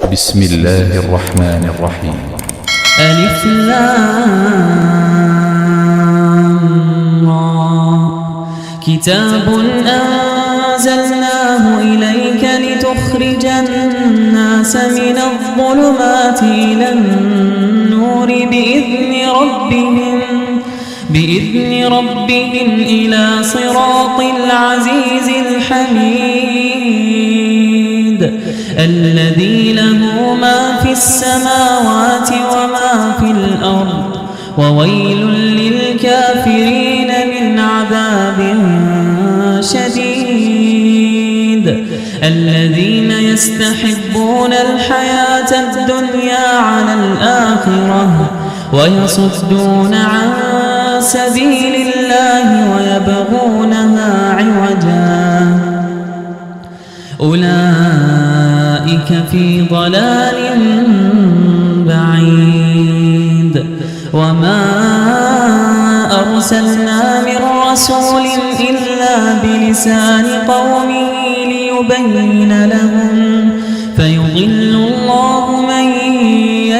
بسم الله الرحمن الرحيم. ألف لام را. كتاب أنزلناه إليك لتخرج الناس من الظلمات إلى النور بإذن ربهم إلى صراط العزيز الحميد الذي له ما في السماوات وما في الأرض وويل للكافرين من عذاب شديد الذين يستحبون الحياة الدنيا على الآخرة ويصدون عن سبيل الله ويبغونها عوجا أولئك في ضلال بعيد وما أرسلنا من رسول إلا بلسان قومه ليبين لهم فيضل الله من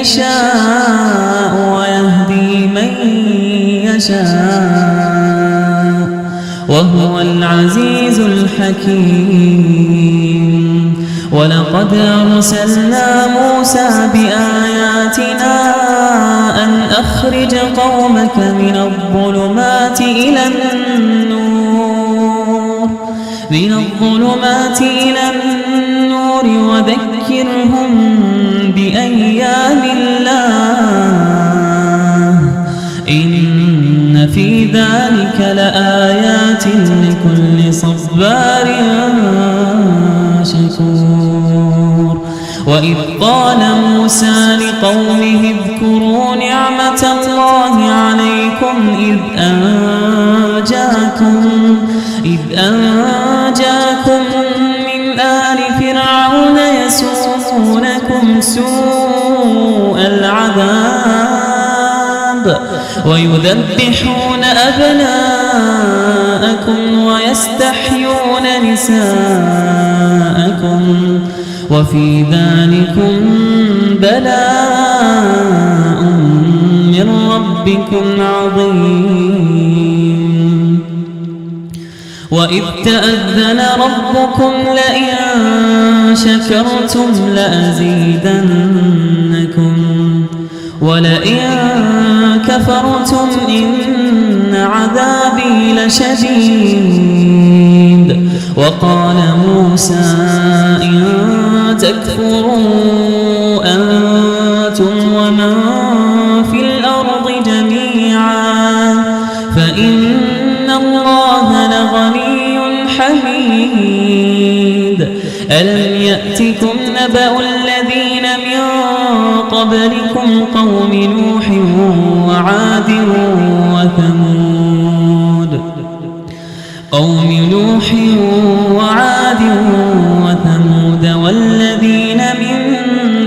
يشاء ويهدي من يشاء وهو العزيز الحكيم ولقد أرسلنا موسى بآياتنا أن أخرج قومك من الظلمات إلى النور وذكرهم بأيام الله إن في ذلك لآيات لكل صبار شكور وإذ قال موسى لقومه اذكروا نعمة الله عليكم إذ أنجاكم من آل فرعون يسومونكم سوء العذاب ويذبحون أبناءكم ويستحيون نساءكم وفي ذلكم بلاء من ربكم عظيم وإذ تأذن ربكم لئن شكرتم لأزيدنكم ولئن كفرتم إن عذابي لشديد وقال موسى إن تكفروا أنتم ومن في الأرض جميعا فإن الله لغني حميد ألم يأتكم نبأ الذين من قبلكم قوم نوح وعاد وثمود والذين من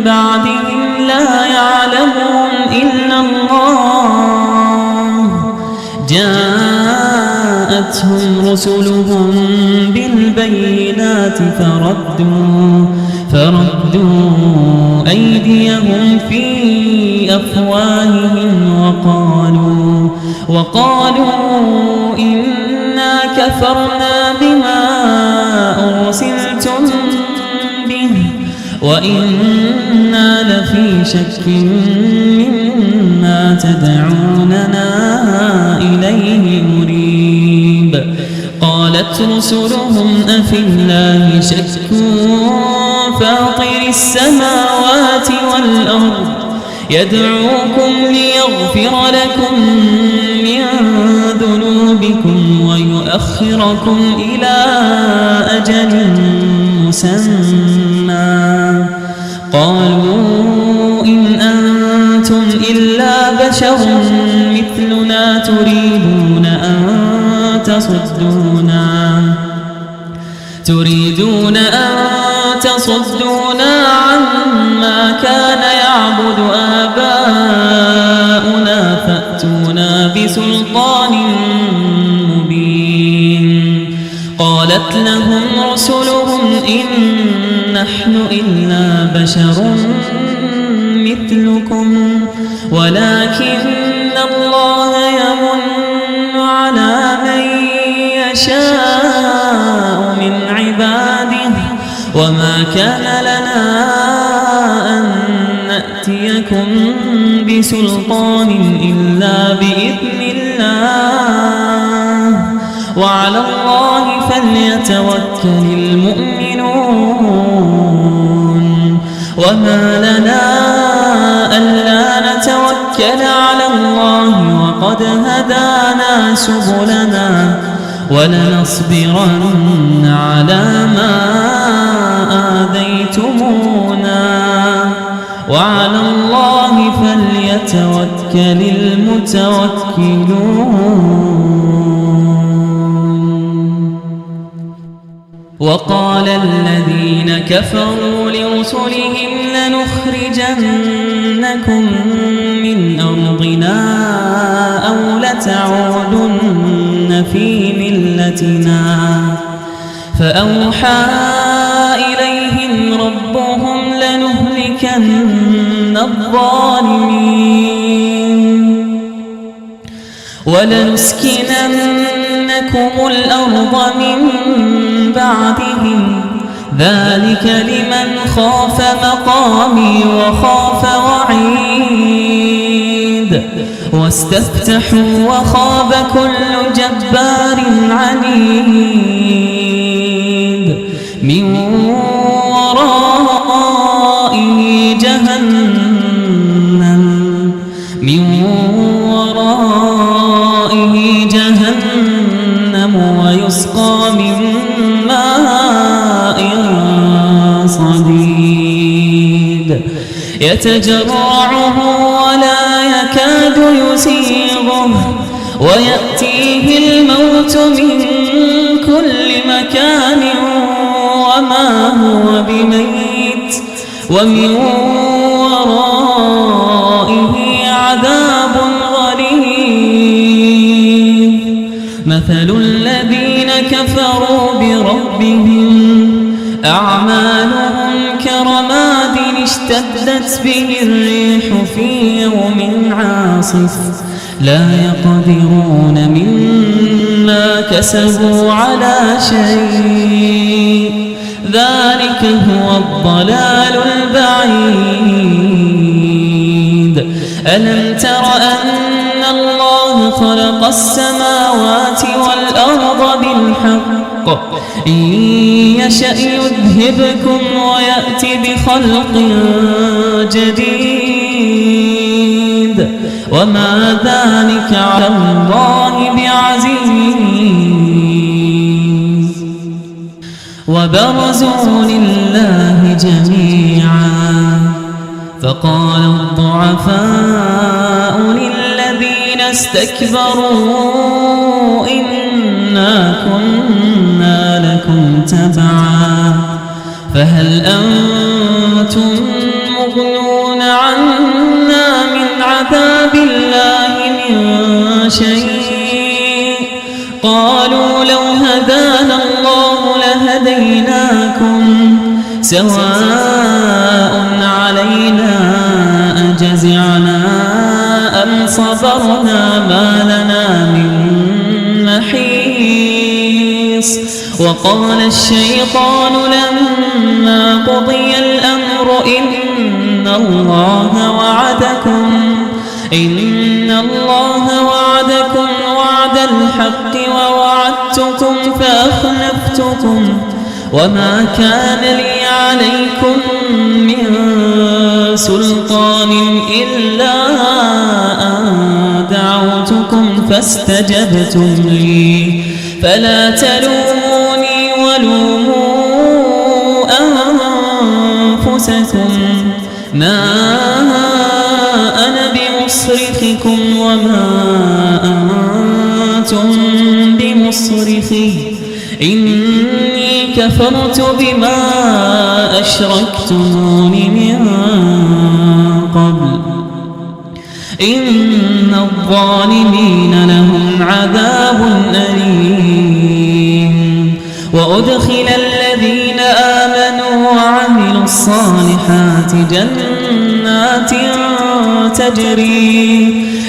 بعدهم لا يعلمهم إلا الله جاءتهم رسلهم بالبينات فردوا أيديهم في أفواههم وقالوا إنا كفرنا بما أرسلتم به وإنا لفي شك مما تدعوننا إليه مريب قالت رسلهم أفي الله شك فاطر السماوات والأرض يدعوكم ليغفر لكم من ذنوبكم ويؤخركم إلى أجل مسمى قالوا إن أنتم إلا بشر مثلنا تريدون أن تصدونا عما كان يعبد آباؤنا فأتونا بسلطان مبين قالت لهم رسلهم إن نحن إلا بشر مثلكم ولكن الله يمن على من يشاء من عباده وما كان لنا أن نأتيكم بسلطان إلا بإذن الله وعلى الله فليتوكل المؤمنون وما لنا ألا نتوكل على الله وقد هدانا سبلنا ولنصبرن على ما آذيتمونا وعلى الله فليتوكل المتوكلون. وقال الذين كفروا لرسلهم لنخرجنكم من أرضنا أو لتعودن في ملتنا فأوحى إليهم ربهم لنهلكن الظالمين ولنسكننكم الأرض من بعدهم ذلك لمن خاف مقامي وخاف وعيد واستفتحوا وخاب كل جبار عنيد من ورائه جهنم ويسقى من ماء صديد يتجرعه ولا يكاد يسيغه ويأتيه الموت من كل مكان وما هو بميت ومن ورائه عذاب غليظ مثل الذين كفروا بربهم أعمالهم كرماد اشتدت به الريح في يوم عاصف لا يقدرون مما كسبوا على شيء ذلك هو الضلال البعيد. ألم تر أن الله خلق السماوات والأرض بالحق إن يشأ يذهبكم ويأتي بخلق جديد وما ذلك على الله بعزيز. وبرزوا لله جميعا فقال الضعفاء للذين استكبروا إنا كنا لكم تبعا فهل أنتم مغنون عنا من عذاب الله من شيء قالوا لو هدانا الله لهديناكم سواء علينا أجزعنا أم صبرنا ما لنا من محيص. وقال الشيطان لما قضي الأمر إن الله وعدكم وعد الحق ووعدتكم فأخلفتكم وما كان لي عليكم من سلطان إلا أن دعوتكم فاستجبتم لي فلا تلوموني ولوموا أنفسكم ما أنا بمصرخكم وما أنتم بمصرخي إني كفرت بما أشركتمون من قبل إن الظالمين لهم عذاب أليم. وأدخل الذين آمنوا وعملوا السماوات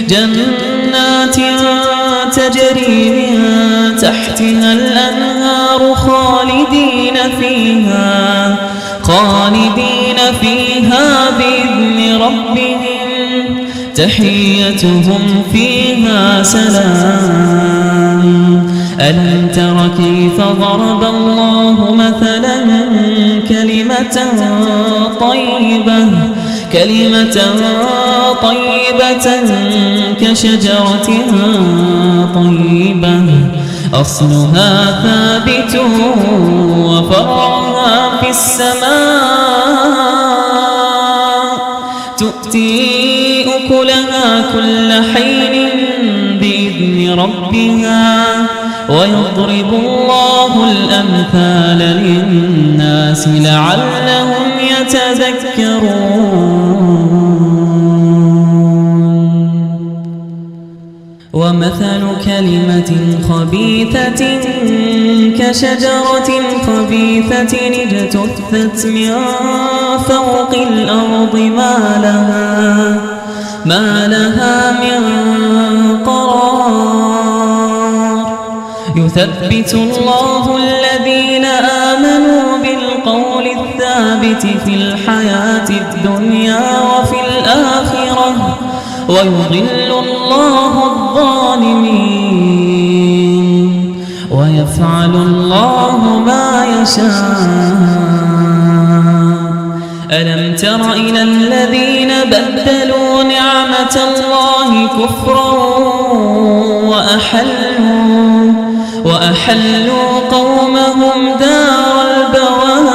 جنات تجري من تحتها الأنهار خالدين فيها بإذن ربهم تحيتهم فيها سلام. ألم تر كيف ضرب الله مثلا كلمة طيبة كشجرة طيبة أصلها ثابت وفرعها في السماء تؤتي أكلها كل حين بإذن ربها ويضرب الله الأمثال للناس لعلهم يتذكرون. ومثل كلمة خبيثة كشجرة خبيثة اجتثت من فوق الأرض ما لها من قرار. يثبت الله الذين آمنوا بالقول الثابت في الحياة الدنيا وفي الآخرة ويضل الله الظالمين ويفعل الله ما يشاء. ألم تر إلى الذين بدلوا نعمة الله كفرا وأحلوا قومهم دار البوار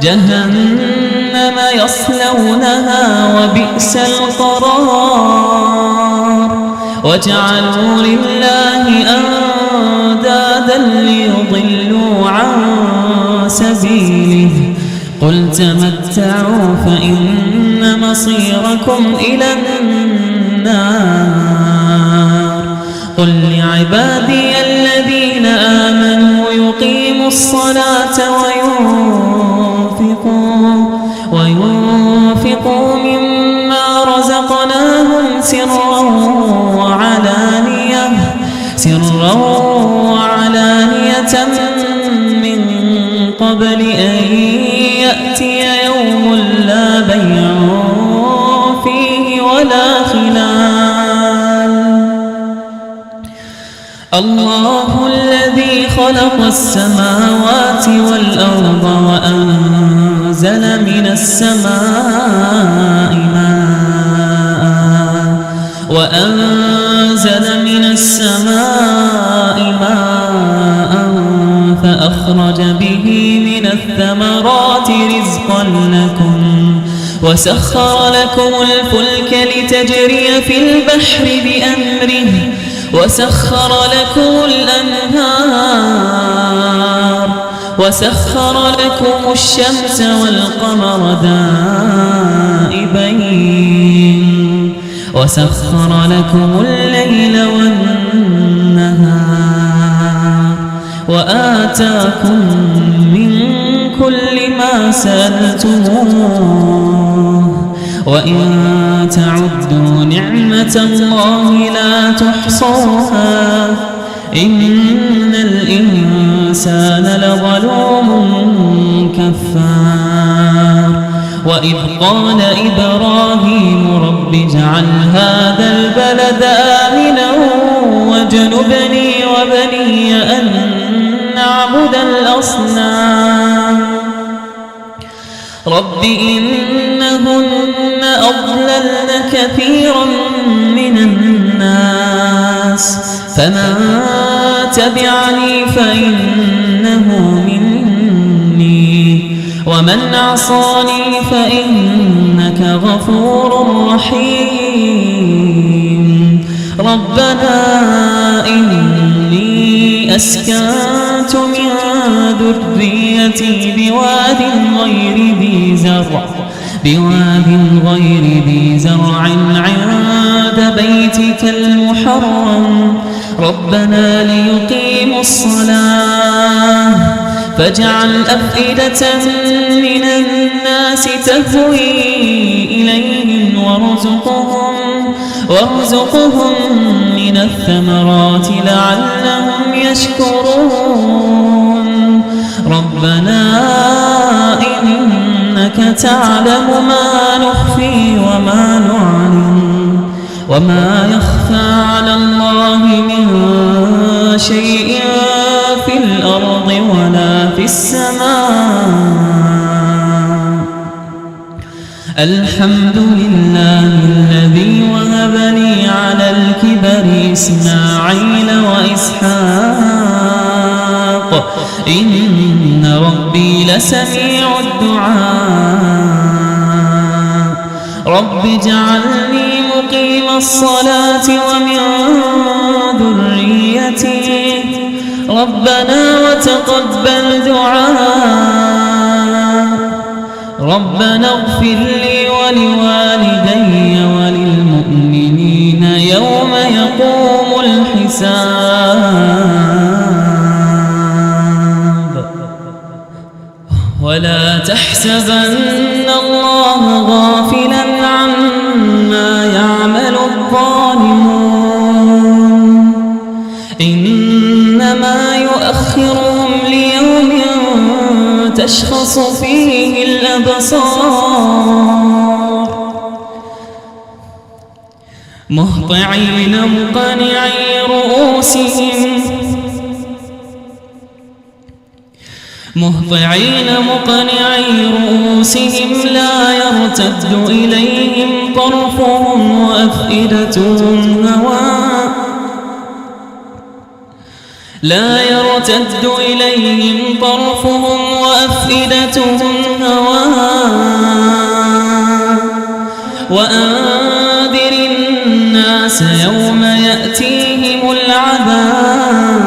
جهنم يصلونها وبئس القرار. وجعلوا لله أندادا ليضلوا عن سبيله قل تمتعوا فإن مصيركم إلى النار. قل لعبادي الذين آمنوا يقيموا الصلاة وينفقوا مما رزقناهم سرا وعلانية من قبل أن يأتي يوم لا بيع فيه ولا خلال. الله الذي خلق السماوات والأرض وأنزل من السماء ماء فأخرج به من الثمرات رزقا لكم وسخر لكم الفلك لتجري في البحر بأمره وسخر لكم الأنهار وسخر لكم الشمس والقمر دائبين وسخر لكم الليل والنهار وآتاكم من كل ما سألتموه وإن تعدوا نعمة الله لا تحصوها إن الإنسان لظلوم كفار. وإذ قال إبراهيم رب اجعل هذا البلد آمنا واجنبني وبني أن نعبد الأصنام. رب إنهن أضللن كثيرا من الناس فمن تبعني فإنه مني ومن عصاني فإنك غفور رحيم. ربنا إني أسكنت من ذريتي بواد غير ذي زرع عند بيتك المحرم ربنا ليقيموا الصلاة فاجعل أفئدة من الناس تهوي إليهم وارزقهم من الثمرات لعلهم يشكرون ربنا إنك تعلم ما نخفي وما نعلن وما يخفى على الله من شيء في الأرض ولا في السماء الحمد لله الذي وهب لي على الكبر إسماعيل وإسحاق إن ربي لسميع الدعاء رب اجعلني مقيم الصلاة ومن ذريتي ربنا وتقبل دعاء ربنا اغفر لي ولوالدي وللمؤمنين يوم يقوم الحساب ولا تحسبن الله غافلا عما يعمل الظالمون إنما يؤخرهم ليوم تشخص فيه الأبصار مهطعين مقنعي رؤوسهم لا يرتد إليهم طرفهم وأفئدتهم هواء وأنذر الناس يوم يأتيهم العذاب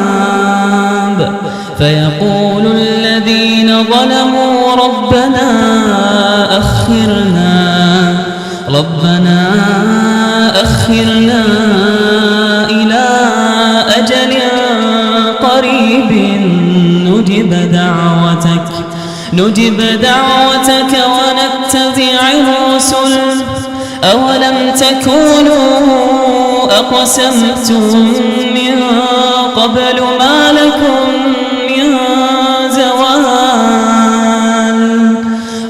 فيقول الذين ظلموا ربنا أخرنا إلى أجل قريب نجب دعوتك ونتبع الرسل أولم تكونوا أقسمتم من قبل ما لكم من زوال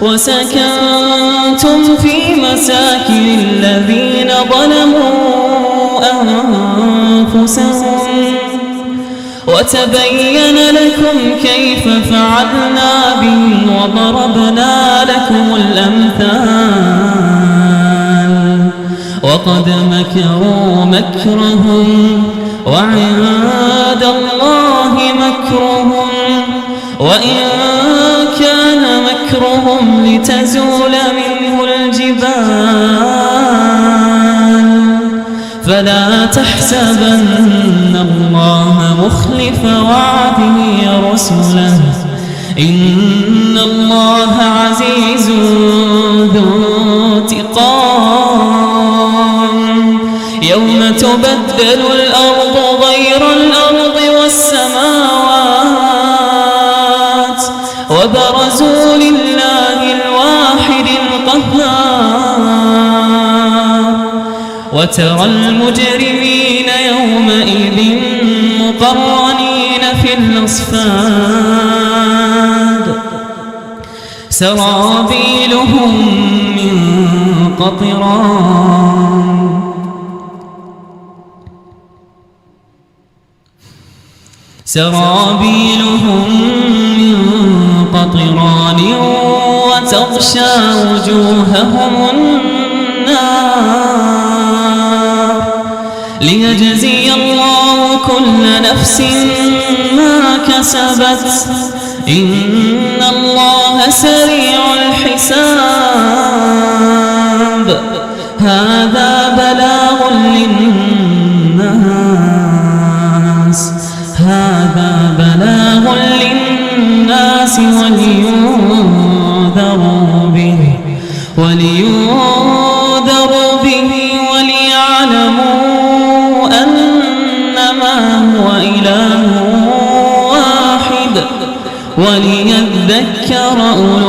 وسكنتم في مساكن الذين ظلموا أنفسهم وتبين لكم كيف فعلنا بهم وضربنا لكم الأمثال وقد مكروا مكرهم وعند الله مكرهم وإن كان مكرهم لتزول منه الجبال فلا تحسبن الله مخلف وعده رسله إن الله عزيز ذو انتقام يوم تبدل الأرض غير الأرض والسماوات وبرزوا لله الواحد القهار وترى المجرمين يومئذ مقرنين في الأصفاد سرابيلهم من قطران وتغشى وجوههم النار ليجزي الله كل نفس ما كسبت إن الله سريع الحساب هذا بلاغ للناس ولينذروا به وليعلموا أنما هو إله واحد وليذكر أولو